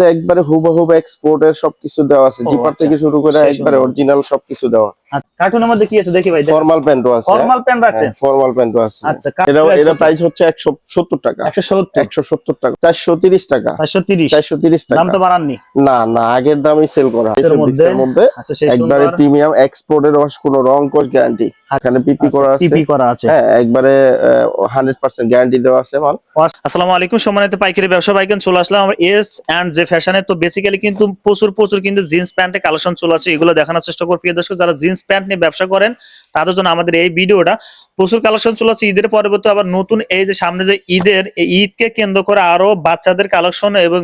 একবারে হুবহু এক্সপোর্টের সবকিছু দেওয়া আছে, জিপার থেকে শুরু করে একবারে অরিজিনাল সবকিছু দেওয়া। আচ্ছা, কার্টুনের মধ্যে কি আছে দেখি ভাই? ফর্মাল প্যান্টও আছে। ফর্মাল প্যান্ট রাখছেন? ফর্মাল প্যান্টও আছে। আচ্ছা, এর প্রাইস হচ্ছে 170 টাকা। 170 টাকা। 430 টাকা। 430 টাকা। দাম তো বাড়াননি? না না, আগের দামই সেল করা আছে। এর মধ্যে একবারে প্রিমিয়াম এক্সপোর্টের কোনো রং কোর্স গ্যারান্টি। এখানে পিপি করা আছে। হ্যাঁ, একবারে 100% গ্যারান্টি দেওয়া আছে মাল। আসসালামু আলাইকুম, সম্মানিত পাইকারি ব্যবসা ভাইগণ, চলে আসলাম আমরা এস এন্ড জে ফ্যাশনে। তো বেসিক্যালি কিন্তু প্রচুর কিন্তু জিন্স প্যান্টের কালেকশন চলে আসে, এগুলো দেখানোর চেষ্টা করব। প্রিয় দর্শক, যারা জিন্স প্যান্ট নিয়ে ব্যবসা করেন তাদের জন্য আমাদের এই ভিডিওটা। প্রচুর কালেকশন চলে আসে ঈদের পরবর্তী, আবার নতুন এই যে সামনে যে ঈদকে কেন্দ্র করে আরো বাচ্চাদের কালেকশন এবং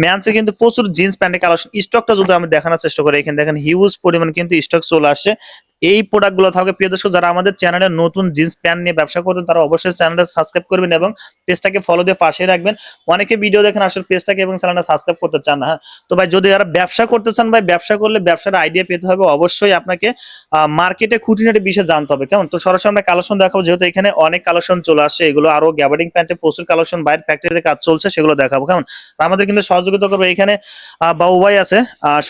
ম্যানসে কিন্তু প্রচুর জিন্স প্যান্টের কালেকশন স্টকটা যদি আমি দেখানোর চেষ্টা করি, এখানে দেখেন হিউজ পরিমাণ কিন্তু স্টক চলে আসে। এই প্রোডাক্টগুলো থাকে। প্রিয় দর্শক, যারা আমাদের চ্যানেলে নতুন জিন্স প্যান্ট নিয়ে ব্যবসা করতেন তারা অবশ্যই চ্যানেলটা সাবস্ক্রাইব করবেন এবং পেজটাকে ফলো দিয়ে পাশে রাখবেন। অনেকে ভিডিও দেখেন আসলে পেজটাকে এবং চ্যানেলটা সাবস্ক্রাইব করতে চান না। হ্যাঁ, তো ভাই যদি যারা ব্যবসা করতে চান, ভাই ব্যবসা করলে ব্যবসার আইডিয়া পেতে হবে, অবশ্যই আপনাকে মার্কেটে খুঁটিনাটি বিষয়ে জানতে হবে। কেমন? তো সরাসরি আমরা কালেকশন দেখাবো, যেহেতু এখানে অনেক কালেকশন চলে আসে, এগুলো আরো গ্যাবার্ডিং প্যান্টে প্রচুর কালেকশন বাইরে ফ্যাক্টরিতে কাজ চলছে, সেগুলো দেখাবো। কেমন? আমাদের কিন্তু সহযোগিতা করবে এখানে বাবু ভাই আছে।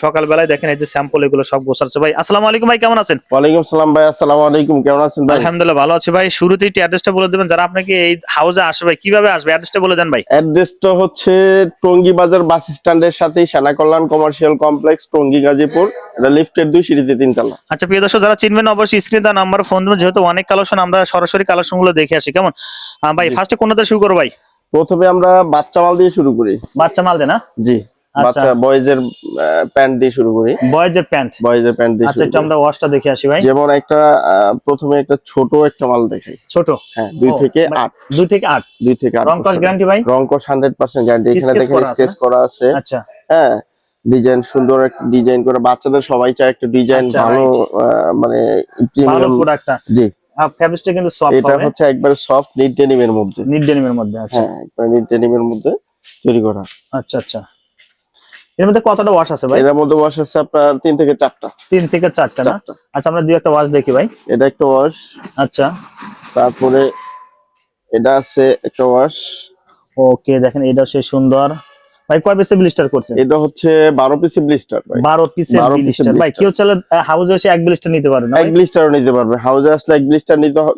সকালবেলায় দেখেন এই যে স্যাম্পল এগুলো সব গোছাচ্ছে। ভাই আসসালামু আলাইকুম, ভাই কেমন আছেন? ওয়ালাইকুম সালাম ভাই, আসসালামু আলাইকুম, কেমন আছেন ভাই? আলহামদুলিল্লাহ ভালো আছি ভাই। শুরুতেই অ্যাড্রেসটা বলে দেবেন, যারা আপনাকে এই হাউসে আসবে ভাই কিভাবে আসবে, অ্যাড্রেসটা বলে দেন ভাই। অ্যাড্রেসটা হচ্ছে টঙ্গী বাজার বাস স্ট্যান্ডের সাথেই সেনা কল্যাণ কমার্শিয়াল কমপ্লেক্স, টঙ্গী গাজীপুর। এটা লিফটের 2 সিঁড়িতে 3 তলা। আচ্ছা প্রিয় দর্শক, যারা চিনবেন অবশ্যই স্ক্রিনে দেওয়া নাম্বার ফোন দেবেন, যেহেতু অনেক কালেকশন আমরা সরাসরি কালেকশন গুলো দেখে আসি। কেমন ভাই, ফার্স্টে কোনটা শুরু করব ভাই? প্রথমে আমরা বাচ্চা মাল দিয়ে শুরু করি। বাচ্চা মাল দেন না? জি, বাচ্চা বয়েজের প্যান্ট দিয়ে শুরু করি। বয়েজের প্যান্ট দিয়ে। আচ্ছা, এটা আমরা ওয়াশটা দেখে আসি ভাই। যেমন প্রথমে একটা ছোট একটা মাল দেখাই। ছোট? হ্যাঁ, 2 থেকে 8। 2 থেকে 8। রং কস গ্যারান্টি ভাই? রং কস 100% গ্যারান্টি। এখানে দেখেন স্কেচ করা আছে। আচ্ছা, হ্যাঁ, ডিজাইন সুন্দর একটা ডিজাইন করে, বাচ্চাদের সবাই চায় একটা ডিজাইন ভালো, মানে ভালো প্রোডাক্টটা। জি, ফেব্রিকটা কিন্তু সফট হবে। এটা হচ্ছে একবার সফট নিট ডেনিমের মধ্যে। আচ্ছা, হ্যাঁ, একবার নিট ডেনিমের মধ্যে তৈরি করা। আচ্ছা আচ্ছা, এর মধ্যে কতটা ওয়াশ আছে ভাই? এর মধ্যে ওয়াশ আছে আপনার 3 থেকে 4টা। 3 থেকে 4টা না? আচ্ছা, আমরা দুই একটা ওয়াশ দেখি ভাই। এটা একটা ওয়াশ। আচ্ছা, তারপরে এটা আছে একটা ওয়াশ। ওকে, দেখেন এটা সে সুন্দর ভাই। কয় পিসে ব্লিস্টার করছেন? এটা হচ্ছে 12 পিসে ব্লিস্টার ভাই। 12 পিসে ব্লিস্টার ভাই। কেউ চাইলে হাউসে এসে এক ব্লিস্টার নিতে পারবে না? এক ব্লিস্টারও নিতে পারবে, হাউসে আসলে এক ব্লিস্টার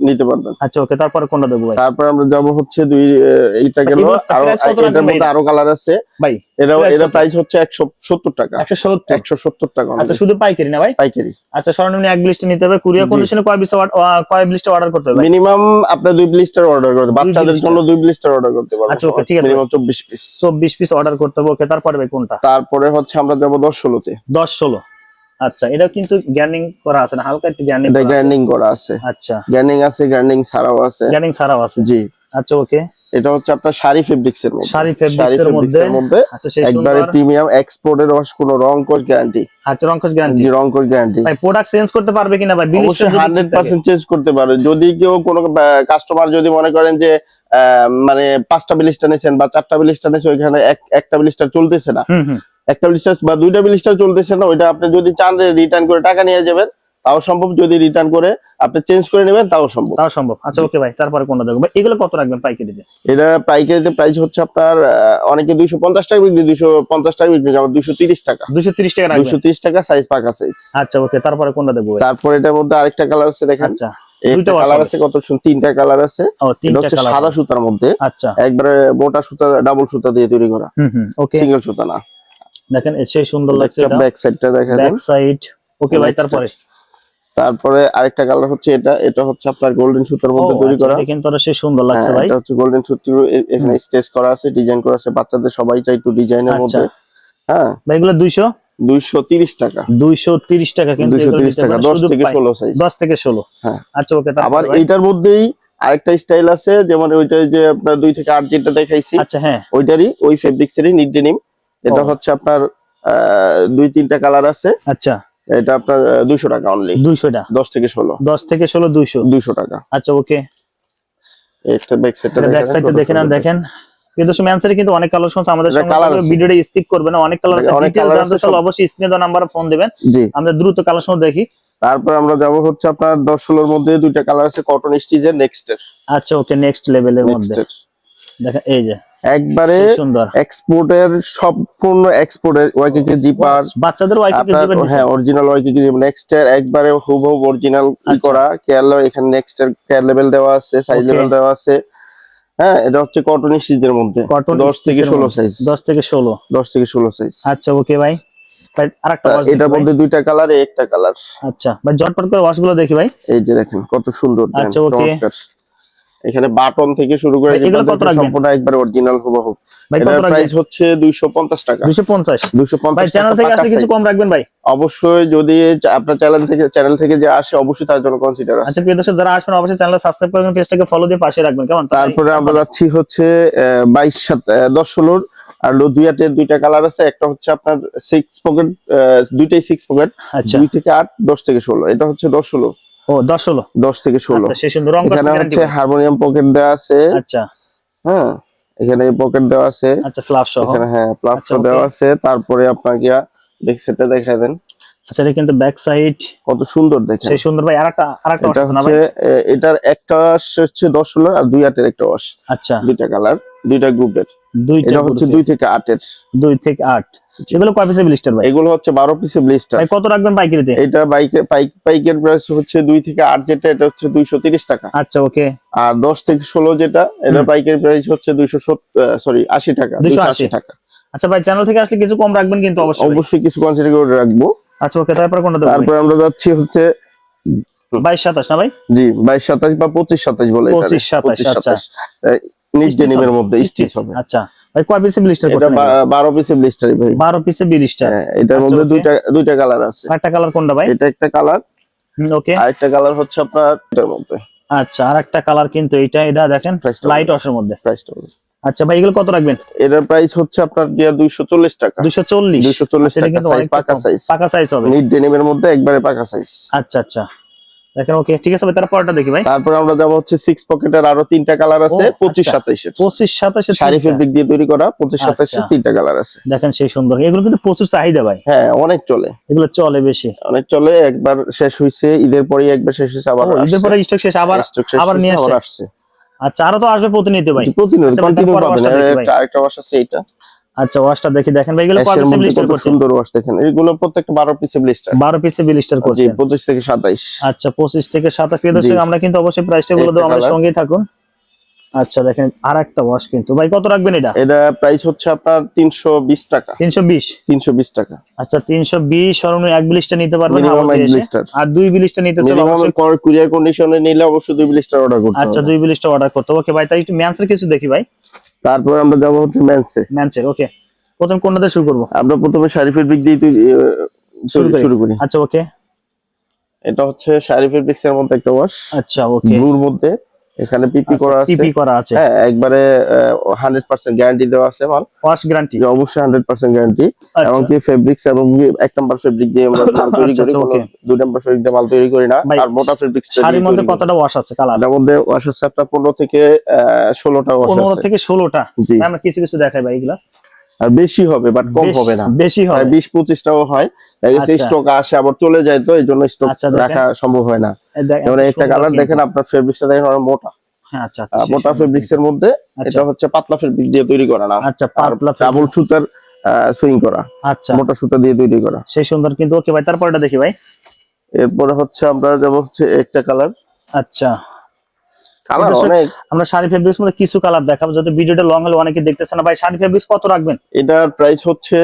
নিতে পারবেন। আচ্ছা, ওকে, তারপরে কোনটা দেবো ভাই? তারপর আমরা যাব হচ্ছে এইটা গেল, আর এটার মধ্যে আরো কালার আছে ভাই। এর প্রাইস হচ্ছে 170 টাকা। 170 টাকা। আচ্ছা, শুধু পাইকারি না ভাই? পাইকারি। আচ্ছা, সর্বনিম্ন এক ব্লিস্টার নিতে হবে। কুরিয়ার কন্ডিশনে কয় ব্লিস্টার অর্ডার করতে হবে? মিনিমাম আপনার 2 ব্লিস্টার অর্ডার করতে, বাচ্চাদের জন্য 2 ব্লিস্টার অর্ডার করতে পারবেন। আচ্ছা, ওকে, ঠিক আছে। Minimum 24 piece. 24 পিস অর্ডার করতে হবে। ওকে, তারপরে ভাই কোনটা? তারপরে হচ্ছে আমরা যাব 10-16 তে। 10-16। আচ্ছা, এটা কিন্তু গ্যার্নিং করা আছে না? হালকা একটু গ্যার্নিং করা আছে। আচ্ছা, গ্যার্নিং আছে, গ্যার্নিং ছাড়াও আছে। জি, আচ্ছা, ওকে। এটা হচ্ছে আপনার শাড়ি ফেব্রিক্স এর মধ্যে। শাড়ি ফেব্রিক্স এর মধ্যে। আচ্ছা, সেই একবারে প্রিমিয়াম এক্সপোর্টের কোনো রং কোর্স গ্যারান্টি। আচ্ছা, রং কোর্স গ্যারান্টি। জি, রং কোর্স গ্যারান্টি। ভাই প্রোডাক্ট চেঞ্জ করতে পারবে কিনা ভাই? অবশ্যই 100% চেঞ্জ করতে পারবে। যদি কেউ কোনো কাস্টমার যদি মনে করেন যে মানে 5টা ব্লিস্টার নিছেন বা 4টা ব্লিস্টার নিছেন, ওইখানে একটা ব্লিস্টার চলতেছে না, একটা ব্লিস্টার বা 2টা ব্লিস্টার চলতেছে না, ওইটা আপনি যদি চান রিটার্ন করে টাকা নিয়ে যাবেন তাও সম্ভব। যদি রিটার্ন করে আপনি চেঞ্জ করে নেবেন তাও সম্ভব। আচ্ছা, ওকে ভাই, তারপরে কোনটা দেখব? এগুলো কত রাখবেন পাইকারিতে? এটা পাইকারিতে প্রাইস হচ্ছে আপনার অনেকে 250 টাকা বিক্রি, 250 টাকা বিক্রি, আমার 230 টাকা। 230 টাকা রাখবেন? 230 টাকা, সাইজ পাকা সাইজ। আচ্ছা, ওকে, তারপরে কোনটা দেখব? তারপর এটার মধ্যে আরেকটা কালার আছে, দেখেন। আচ্ছা, দুইটা কালার আছে, কত সুন্দর, 3টা কালার আছে। এটা হচ্ছে সাদা সুতার মধ্যে। আচ্ছা, একবারে মোটা সুতা, ডাবল সুতা দিয়ে তৈরি করা। ওকে, সিঙ্গেল সুতা না। দেখেন সেই সুন্দর লাগছে। এটা ব্যাক সাইডটা দেখেন। Back side. ওকে ভাই, তারপরে আরেকটা কালার হচ্ছে এটা হচ্ছে আপনার গোল্ডেন সুতার মধ্যে তৈরি করা। এটা কিন্তু সেই সুন্দর লাগছে ভাই। এটা হচ্ছে গোল্ডেন সুতা, এখানে স্কেচ করা আছে, ডিজাইন করা আছে, বাচ্চাদের সবাই চাই একটু ডিজাইনের মধ্যে। হ্যাঁ ভাই, এগুলো 230 টাকা। 230 টাকা কিন্তু 230 টাকা, 10 থেকে 16 সাইজ। 10 থেকে 16। হ্যাঁ, আচ্ছা, ওকে। আবার এইটার মধ্যেই আরেকটা স্টাইল আছে, যেমন ওইটা যে আপনার 2 থেকে 8 যেটা দেখাইছি। আচ্ছা, হ্যাঁ, ওই ফেব্রিক্সেরই নিট ডেনিম। এটা হচ্ছে আপনার 2-3টা কালার আছে। আচ্ছা, এটা আপনার 200 টাকা অনলি। 200 টাকা, 10 থেকে 16। 10 থেকে 16, 200 টাকা। আচ্ছা, ওকে। একটা ব্যাক সাইডটা দেখেন। কিন্তু ম্যানসারে কিন্তু অনেক কালেকশন আছে, আমাদের সঙ্গে ভিডিওটা স্কিপ করবেন না, অনেক কালার আছে। ডিটেইলস জানতে চাইলে অবশ্যই স্ক্রিনে দেওয়া নাম্বারে ফোন দিবেন। আমরা দ্রুত কালেকশন দেখি। তারপর আমরা যাব হচ্ছে আপনার 10-16 এর মধ্যে 2টা কালার আছে, কটন স্টিচের নেক্সট এর। আচ্ছা, ওকে, নেক্সট লেভেলের মধ্যে দেখেন। এই যে একবারে খুব সুন্দর। এক্সপোর্টের, সম্পূর্ণ এক্সপোর্টের ওয়াইকিকি জিপার, বাচ্চাদের ওয়াইকিকি আপনার জিপার দিছেন? হ্যাঁ অরিজিনাল ওয়াইকিকি নেক্সটের একবারে হুবহু অরিজিনাল আচ্ছা। করা কেয়ার, এখানে নেক্সটের কেয়ার লেভেল দেওয়া আছে, সাইজ Okay. লেভেল দেওয়া আছে। হ্যাঁ, এটা হচ্ছে কটন স্টিচের মধ্যে, কটন 10 থেকে 16 সাইজ, 10 থেকে 16। 10 থেকে 16 সাইজ। আচ্ছা ওকে ভাই। ভাই আরেকটা ওয়াশ দেখি এটার ভাই। মধ্যে দুইটা কালার, একটা কালার। আচ্ছা ভাই ঝটপট করে ওয়াশ গুলো দেখি ভাই। এই যে দেখেন কত সুন্দর, দেখেন আচ্ছা, okay. চমৎকার। এখানে বাটন থেকে শুরু করে ভাই, এগুলো জিপার কত রাখবেন? সম্পূর্ণ একবার অরিজিনাল হুবহু। ভাই কত এটার রাখবেন? প্রাইস হচ্ছে 250 টাকা। 250। 250 ভাই চ্যানেল টাকা থেকে পাকা আসলে কিছু size। কম রাখবেন ভাই। অবশ্যই যদি আপনার চ্যানেল থেকে যে আসে অবশ্যই তার জন্য কনসিডার আছে। আচ্ছা প্রিয় দর্শক যারা আসবেন অবশ্যই চ্যানেলটা সাবস্ক্রাইব করবেন, পেজটাকে ফলো দিয়ে পাশে রাখবেন, কেমন? তারপরে আমরা যাচ্ছি হচ্ছে 10-16 আর 2-8 দুইটা কালার আছে। একটা হচ্ছে আপনার 6 পকেট, দুইটাই 6 পকেট, আচ্ছা 2 থেকে 8, 10 থেকে 16। এটা হচ্ছে 10-16, ও 10 16। 10 থেকে 16। আচ্ছা সেই সুন্দর রং কস এখানে গ্যারান্টি। হচ্ছে হারমোনিয়াম পকেট দেওয়া আছে। আচ্ছা হ্যাঁ, এখানে পকেট দেওয়া আছে। আচ্ছা ফ্লাশ সহ। এখানে হ্যাঁ আচ্ছা, প্লাস্টার okay. দেওয়া আছে। তারপরে আপনার গিয়া ব্যাক সাইডটা দেখাই দেন, আচ্ছা এটা কিন্তু ব্যাক সাইড কত সুন্দর দেখেন। সেই সুন্দর ভাই। আরেকটা ওয়াশ এটা আছে না হচ্ছে ভাই? এটার একটা ওয়াশ হচ্ছে 10-16 আর 2-8 একটা ওয়াশ, আচ্ছা দুইটা কালার, দুইটা গ্রুপের। দুইটা এটা হচ্ছে 2 থেকে 8 2 থেকে 8। এগুলো কয় পিসের ব্লিস্টার ভাই? এগুলো হচ্ছে 12 পিসের ব্লিস্টার। ভাই কত রাখবেন পাইকারিতে? এটা পাইকের প্রাইস হচ্ছে 2 থেকে 8 যেটা, এটা হচ্ছে 230 টাকা। আচ্ছা ওকে। আর 10 থেকে 16 যেটা, এটা পাইকারি প্রাইস হচ্ছে 80 টাকা, 280 টাকা। আচ্ছা ভাই চ্যানেল থেকে আসলে কিছু কম রাখবেন কিন্তু অবশ্যই। অবশ্যই কিছু কনসিডার করে রাখবো। আচ্ছা ওকে তারপর কোনটা দেব? তারপর আমরা যাচ্ছি হচ্ছে 22 27 না ভাই? জি 22-27 বা 25-27 বলে, 25-27 আচ্ছা। নিট ডেনিমের মধ্যে স্টিচ হবে। আচ্ছা ভাই কয় পিসের ব্লিস্টার এটা করছেন? 12 পিসের ব্লিস্টারই ভাই। 12 পিসের ব্লিস্টার। এটার আচ্ছা, মধ্যে okay. দুইটা কালার আছে। একটা কালার কোনটা ভাই? এটা একটা কালার, ওকে। আর একটা কালার হচ্ছে আপনার এটার মধ্যে। আচ্ছা আরেকটা কালার কিন্তু এটা দেখেন Price টা লাইট ওয়াশের মধ্যে। প্রাইসটা আচ্ছা ভাই এগুলো কত রাখবেন? এটার প্রাইস হচ্ছে আপনার 240 টাকা। 240। 240 আচ্ছা, এটা টাকা, কিন্তু সাইজ অনেকটা পাকা কম। সাইজ, পাকা সাইজ হবে। নিট ডেনিমের মধ্যে একবারে পাকা সাইজ। আচ্ছা আচ্ছা দেখেন ওকে ঠিক আছে ভাই তারপরটা দেখি ভাই। তারপর আমরা যাব হচ্ছে 6 পকেটের আরো তিনটা কালার আছে, 25-27 এর। 25 27 শাড়ি ফেব্রিক দিয়ে তৈরি করা 25-27 আচ্ছা। এর তিনটা কালার আছে। দেখেন সেই সুন্দর। এগুলো কিন্তু প্রচুর চাহিদা ভাই। হ্যাঁ অনেক চলে, এগুলো চলে বেশি। অনেক চলে। একবার শেষ হইছে, ঈদের পরেই একবার শেষ হইছে, আবার ও, ঈদের পরে স্টক শেষ, আবার স্টক শেষ আবার হইছে, নিয়ে আবার আসে। আসছে। আচ্ছা আরো তো আসবে প্রতিনিয়ত ভাই। প্রতিনিয়ত আচ্ছা, কন্টিনিউ তারপর পাবেন। ওয়াশটা দেখি ভাই। আরেকটা ওয়াশ আছে এটা। আচ্ছা ওয়াশটা দেখি দেখেন ভাই এগুলো কয় এর পিসের মধ্যে ব্লিস্টার কত করছেন? সুন্দর ওয়াশ দেখেন। এগুলো প্রত্যেকটা 12 পিসের ব্লিস্টার। 12 পিসের ব্লিস্টার জি করছেন। 25 থেকে 27। আচ্টা 25 থেকে 27। প্রিয় দর্শক জি। আমরা কিন্তু অবশ্যই প্রাইসটা বলে দেব, একটা আমাদের colour। সঙ্গেই থাকুন। আচ্ছা দেখেন আরেকটা ওয়াশ কিন্তু ভাই কত রাখবেন এটা? এটা প্রাইস হচ্ছে আপনার 320 টাকা। 320। 320 টাকা আচ্ছা 320 সর্বনিম্ন এক ব্লিস্টার নিতে পারবেন মিনিমাম আমাদের এক এসে। ব্লিস্টার। আর দুই ব্লিস্টার নিতে চাইলে মিনিমাম অবশ্যই কুরিয়ার কন্ডিশনে নিলে অবশ্যই 2 ব্লিস্টার অর্ডার করতে আচ্ছা হবে। 2 ব্লিস্টার অর্ডার করতে হবে। ওকে ভাই তাই একটু ম্যানসের কিছু দেখি ভাই। তারপর আমরা যাব হচ্ছে মেন্সে। ম্যানসের ওকে। প্রথম কোনটা দিয়ে শুরু করব? আমরা প্রথমে শাড়ি ফেব্রিক দিয়ে শুরু করি। আচ্ছা ওকে। এটা হচ্ছে শাড়ি ফেব্রিক্স এর মধ্যে একটা ওয়াশ, আচ্ছা ওকে। ব্লুর মধ্যে। এখানে পিপি করা আছে। পিপি করা আছে। হ্যাঁ একবারে 100% গ্যারান্টি দেওয়া আছে মাল। ওয়াশ গ্যারান্টি যে অবশ্যই 100% গ্যারান্টি। আচ্ছা। এমনকি ফেব্রিক্স এবং 1 নাম্বার ফেব্রিক দিয়ে আমরা মাল তৈরি আচ্ছা, করি, আচ্ছা, কোনো okay। 2 নাম্বার ফেব্রিক দিয়ে মাল তৈরি করি না। ভাই, আর মোটা ফেব্রিক্স শাড়ির মধ্যে কতটা ওয়াশ আছে কালার? এর মধ্যে ওয়াশ আছে আপনার 15 থেকে 16টা ওয়াশ 15 আছে। থেকে 16টা। জি। আমরা কিছু কিছু দেখাই ভাই এগুলা। আর বেশি হবে বাট কম হবে না, বেশি হবে। 20-25টাও হয়। আচ্ছা। স্টক আসে আবার চলে যায়, তো এই জন্য স্টক আচ্ছা, দেখেন। রাখা সম্ভব হয় না। দেখেন, যেমন একটা সুন্দর কালার কিন্তু। দেখেন, আপনার ফেব্রিক্সটা দেখেন অনেক মোটা। হ্যাঁ আচ্ছা আচ্ছা সেই মোটা সুন্দর ফেব্রিক্স এর মধ্যে। আচ্ছা। এটা হচ্ছে পাতলা ফেব্রিক দিয়ে তৈরি করা না। আচ্ছা পাতলা ডাবল সুতার সুইং করা, আচ্ছা মোটা সুতা দিয়ে তৈরি করা। সেই সুন্দর কিন্তু। ওকে ভাই তারপরটা দেখি ভাই। এরপরে হচ্ছে আমরা যাব হচ্ছে একটা কালার। আচ্ছা কালার এটা অনেক। আমরা শাড়ি ফেব্রিক্স মধ্যে কিছু কালার দেখাবো, যদি ভিডিওটা লং হলে অনেকে দেখতেছেন না। ভাই শাড়ি ফেব্রিক্স কত রাখবেন? এটার প্রাইস হচ্ছে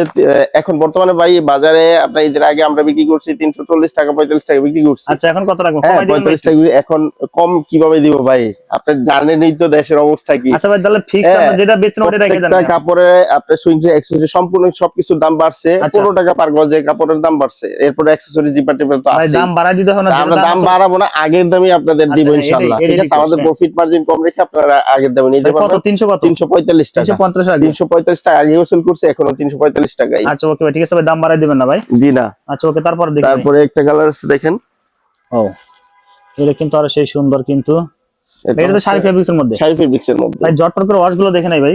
এখন বর্তমানে ভাই বাজারে আপনার ঈদের আগে আমরা বিক্রি করছি 340 টাকা 45 টাকা বিক্রি করছি। আচ্ছা এখন কত রাখবেন? হ্যাঁ কমাই দিবেন ভাই 45 টাকা। এখন কম কিভাবে দিব ভাই, আপনি জানেনই তো দেশের অবস্থা কি। আচ্ছা ভাই তাহলে ফিক্সড হ্যাঁ, আমরা যেটা বেচছেন ওটা রেখে দেন। প্রত্যেকটা কাপড়ে আপনার সুইং অ্যাকসেসরি সম্পূর্ণ সবকিছুর দাম বাড়ছে। আচ্ছা। 15 টাকা পার গজে কাপড়ের দাম বাড়ছে। এরপরে অ্যাকসেসরি জিপার টিপার তো ভাই আছে। দাম বাড়াই দিতে হবে না, আমরা যেটা দাম আছে- বাড়াবো না, আগের দামই আপনাদের দিব আচ্ছা, ইনশাআল্লাহ। এটাই ঠিক আছে, আমাদের হ্যাঁ। প্রফিট মার্জিন কম রেখে আপনারা আগের দামে নিতে ভাই কত? পারবেন। 300 কত? 345 টাকা। 350 টাকা। 345 টাকা আগে ওসুল করছে, এখনো 345 টাকাই। আচ্ছা ওকে ভাই ঠিক আছে ভাই, দাম বাড়াই দিবেন না ভাই। জি না। আচ্ছা ওকে তারপর দেখি ভাই। তারপরে একটা কালার আছে দেখেন। ও এটা কিন্তু আরো সেই সুন্দর কিন্তু। এটা তো শাড়ি ফেব্রিক্স এর মধ্যে। শাড়ি ফেব্রিক্স এর মধ্যে। ভাই জটপট করে ওয়াশ গুলো দেখে নাই ভাই।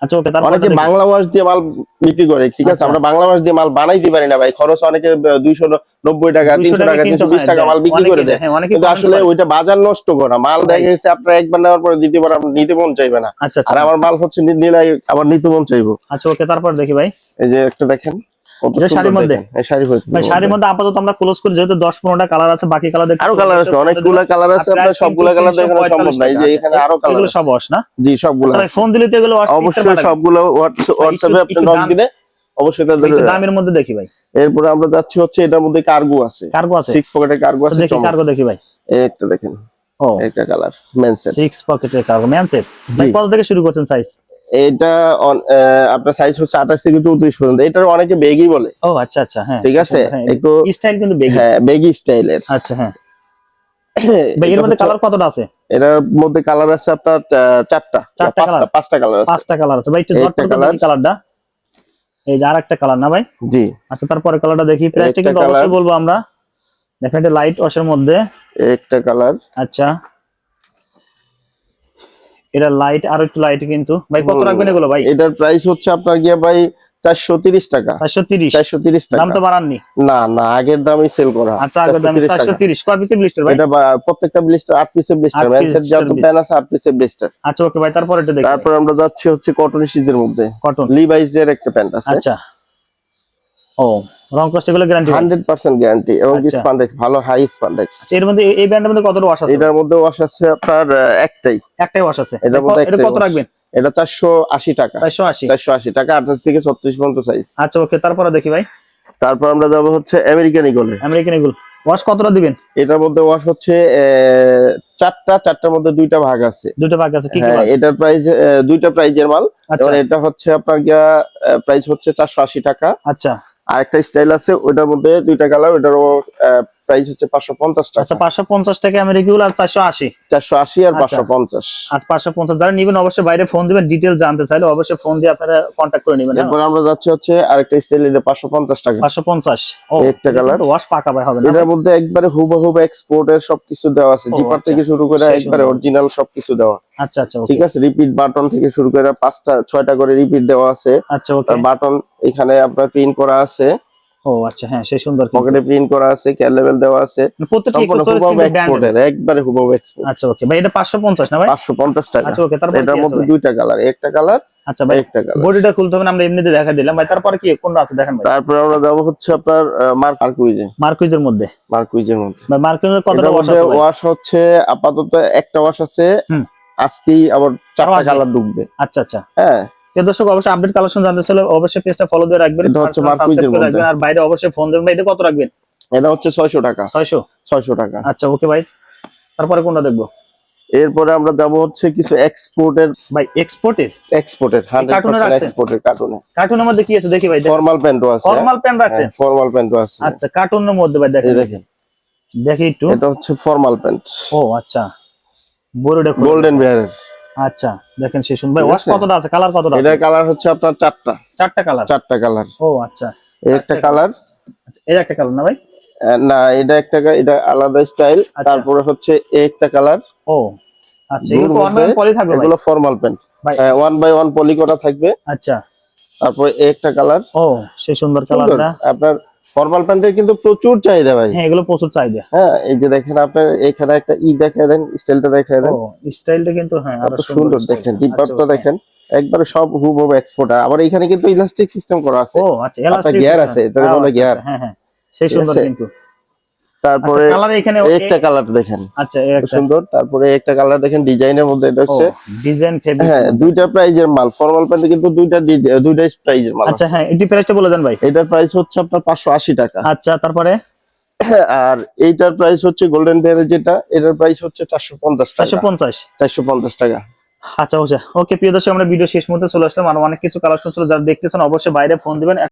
আচ্ছা ওকে, তারপর অনেকে বাংলা ওয়াশ দিয়ে মাল বিক্রি করে, ঠিক আছে, আচ্ছা। আমরা বাংলা ওয়াশ দিয়ে মাল বানাইতে পারি না ভাই, খরচ অনেকে 290 টাকা 300 টাকা 320 টাকা মাল বিক্রি করে দেয়, কিন্তু আসলে ওইটা বাজার নষ্ট করা মাল। দেখা গেছে আপনার একবার নেওয়ার পরে দ্বিতীয়বার আপনি নিতে মন চাইবে না। আচ্ছা আর আমার মাল হচ্ছে নিলে আবার নিতে মন চাইবো। আচ্ছা ওকে, তারপর দেখি ভাই, এই যে একটা দেখেন শাড়ির মধ্যে, এই শাড়ির মধ্যে আপাতত আমরা ক্লোজ করি, যেহেতু 10-15টা কালার আছে, বাকি কালার দেখতে আরো কালার আছে, অনেকগুলো কালার আছে, আপনার সবগুলো কালার দেখানো সম্ভব না। এই যে এখানে আরো কালার, এগুলো সব ওয়াশ না? জি সবগুলো। ফোন দিলে তো এগুলো অবশ্যই সবগুলো হোয়াটসঅ্যাপে আপনি নক দিলে অবশ্যই তাদের দামের মধ্যে দেখি ভাই। এরপর আমরা যাচ্ছি হচ্ছে এটার মধ্যে কার্গো আছে, 6 পকেটের কার্গো আছে। দেখি কার্গো দেখি ভাই, একটা দেখেন, ও একটা কালার মেনসেট 6 পকেটের কার্গো মেনসেট। ভাই কত থেকে শুরু করছেন সাইজ? এটা আপনার সাইজ হচ্ছে 28 থেকে 34 পর্যন্ত। এটার অনেকে বেগি বলে। ও আচ্ছা আচ্ছা, হ্যাঁ ঠিক আছে, একটু স্টাইল কিন্তু বেগি, হ্যাঁ বেগি স্টাইলের। আচ্ছা হ্যাঁ। এর মধ্যে কালার কতটা আছে? এটার মধ্যে কালার আছে আপনার 5টা কালার আছে। 5টা কালার আছে ভাই, একটু জট করে দেখি কালারটা। এই যে আরেকটা কালার না ভাই? জি। আচ্ছা তারপরে কালারটা দেখি, প্রাইসটা কিন্তু অবশ্যই বলবো আমরা। দেখেন এটা লাইট ওয়াশের মধ্যে একটা কালার। আচ্ছা এটা লাইট, আর একটু লাইট কিন্তু ভাই। কত রাখবেন এগুলো ভাই? এটার প্রাইস হচ্ছে আপনার গিয়া ভাই 430 টাকা। 430 টাকা। দাম তো বাড়াননি? না না, আগের দামই সেল করা। আচ্ছা আগের দাম 430। কয় পিসের ব্লিস্টার ভাই? এটা প্রত্যেকটা ব্লিস্টার 8 পিসের ব্লিস্টার, ম্যানসেট যত প্যান আছে 8 পিসের ব্লিস্টার। আচ্ছা ওকে ভাই, তারপর এটা দেখি। তারপর আমরা যাচ্ছি হচ্ছে কটন শীতের মধ্যে, কটন লিভাইস এর একটা প্যান্ট আছে। আচ্ছা, ও রং কষ্ট এগুলো গ্যারান্টি? 100% গ্যারান্টি এবং স্পান্ডেক্স ভালো হাই স্পান্ডেক্স। এর মধ্যে এই ব্যান্ডের মধ্যে কতটা ওয়াশ আছে? এটার মধ্যে ওয়াশ আছে আপনার একটাই ওয়াশ আছে। এটার মধ্যে এটা কত রাখবেন? এটা 480 টাকা। 480 টাকা, 28 থেকে 36 পর্যন্ত সাইজ। আচ্ছা ওকে, তারপরে দেখি ভাই। তারপর আমরা যাব হচ্ছে আমেরিকান ইগলে। আমেরিকান ইগল ওয়াশ কতটা দিবেন? এটার মধ্যে ওয়াশ হচ্ছে 4টার মধ্যে 2টা ভাগ আছে। 2টা ভাগ আছে, কি কি ভাগ? এটার প্রাইস 2টা প্রাইজের মাল। এবং এটা হচ্ছে আপনার প্রাইস হচ্ছে 480 টাকা। আচ্ছা, আরেকটা স্টাইল আছে, ওটার মধ্যে 2টা কালার, ওটারও প্রাইস হচ্ছে 550 টাকা। আচ্ছা 550 টাকা আমেরিকান ইগল, আর 480 আর 550। আচ্ছা 550। যারা নিবেন অবশ্যই বাইরে ফোন দিবেন, ডিটেইলস জানতে চাইলে অবশ্যই ফোন দিয়ে আপনারা কন্টাক্ট করে নেবেন। এরপর আমরা যাচ্ছি হচ্ছে আরেকটা স্টাইল, এটা 550 টাকা। 550। ও একটা কালার, ওয়াশ পাকা ভাই হবে না? এটার মধ্যে একবারে হুবহু এক্সপোর্টের সবকিছু দেওয়া আছে, জিপার থেকে শুরু করে একবারে অরিজিনাল সবকিছু দেওয়া। আচ্ছা আচ্ছা ঠিক আছে, রিপিট বাটন থেকে শুরু করে 6টা করে রিপিট দেওয়া আছে। আচ্ছা ওকে, বাটন এখানে আপনার প্রিন্ট করা আছে। ও আচ্ছা হ্যাঁ, সেই সুন্দর পকেটে প্রিন্ট করা আছে, ক্যার লেভেল দেওয়া আছে, প্রত্যেকটা এক্সপোর্টের একবারে হুবহু এক্সপোর্ট। আচ্ছা ওকে ভাই, এটা 550 না ভাই? 550 টাকা। আচ্ছা ওকে, তারপর এটার মধ্যে 2টা কালার, একটা কালার। আচ্ছা ভাই, একটা কালার। বডিটা খুলতে হবে না, আমরা এমনিতে দেখা দিলাম ভাই। তারপর কি কোনটা আছে দেখেন ভাই। তারপর আমরা যাব হচ্ছে আপনার মার্কুইজের মধ্যে ভাই। মার্কুইজের কতটা ওয়াশ আছে? ওয়াশ হচ্ছে আপাতত একটা ওয়াশ আছে, আজকেই আবার 4টা কালার ঢুকবে। আচ্ছা আচ্ছা, হ্যাঁ। দর্শক অবশ্যই আপডেট কালেকশন জানতে চাইলে অবশ্যই পেজটা ফলো দিয়ে রাখবেন, এটা হচ্ছে মার্কুইজের মধ্যে। আর বাইরে অবশ্যই ফোন দেবেন ভাই। এটা কত রাখবেন? এটা হচ্ছে 600 টাকা। 600 টাকা। আচ্ছা ওকে ভাই, তারপরে কোনটা দেখবো? এরপরে আমরা যাব হচ্ছে কিছু এক্সপোর্টের ভাই। এক্সপোর্টের 100% এক্সপোর্টের কার্টুনের মধ্যে কি আছে দেখি ভাই। ফর্মাল প্যান্টও আছে। ফর্মাল প্যান্ট রাখছেন? ফর্মাল প্যান্টও আছে। আচ্ছা কার্টুনের মধ্যে ভাই দেখেন দেখি একটু। এটা হচ্ছে ফর্মাল প্যান্ট। ও আচ্ছা, বড়টা গোল্ডেন বিয়ারের। আচ্ছা দেখেন সেই সুন্দর ভাই। ওয়াশ কতটা আছে? কালার কতটা আছে? এটার কালার হচ্ছে আপনার 4টা। 4টা কালার। ও আচ্ছা, একটা কালার। আচ্ছা এই একটা কালার না ভাই? না, এটা আলাদা স্টাইল। তারপরে হচ্ছে একটা কালার। ও আচ্ছা, এগুলো 1 বাই 1 পলি থাকবে ভাই? এগুলো ফর্মাল প্যান্ট 1 বাই 1 পলি করা থাকবে। আচ্ছা, তারপরে একটা কালার। ও সেই সুন্দর কালারটা। আপনার ফর্মাল প্যান্টের কিন্তু প্রচুর চাহিদা ভাই। হ্যাঁ এগুলো প্রচুর চাহিদা। হ্যাঁ এই যে দেখেন আপনার এখানে একটা দেখায় দেন, স্টাইলটা দেখায় দেন। ও স্টাইলটা কিন্তু হ্যাঁ আরো সুন্দর দেখেন, জিপারটা দেখেন একবারে সব হুবহু এক্সপোর্ট। আবার এখানে কিন্তু ইলাস্টিক সিস্টেম করা আছে। ও আচ্ছা, ইলাস্টিক গিয়ার আছে, এটার বলে গিয়ার। হ্যাঁ হ্যাঁ সেই সুন্দর কিন্তু। তারপরে একটা কালার দেখেন। আচ্ছা একটা সুন্দর। তারপরে একটা কালার দেখেন ডিজাইনের মধ্যে, এটা হচ্ছে ডিজাইন ফেব্রিক। হ্যাঁ 2টা প্রাইজের মাল। ফর্মাল প্যান্টে কিন্তু 2টা প্রাইজের মাল। আচ্ছা হ্যাঁ, এটি প্রাইসটা বলে দেন ভাই। এটার প্রাইস হচ্ছে আপনার 580 টাকা। আচ্ছা তারপরে আর এইটার প্রাইস হচ্ছে গোল্ডেন বেয়ারের যেটা, এটার প্রাইস হচ্ছে 450 টাকা। 450 টাকা। আচ্ছা ওকে প্রিয় দর্শক, আমরা ভিডিও শেষ মুহূর্তে চলে আসলাম। আর অনেক কিছু কালেকশন ছিল, যারা দেখতেছেন অবশ্যই বাইরে ফোন দিবেন।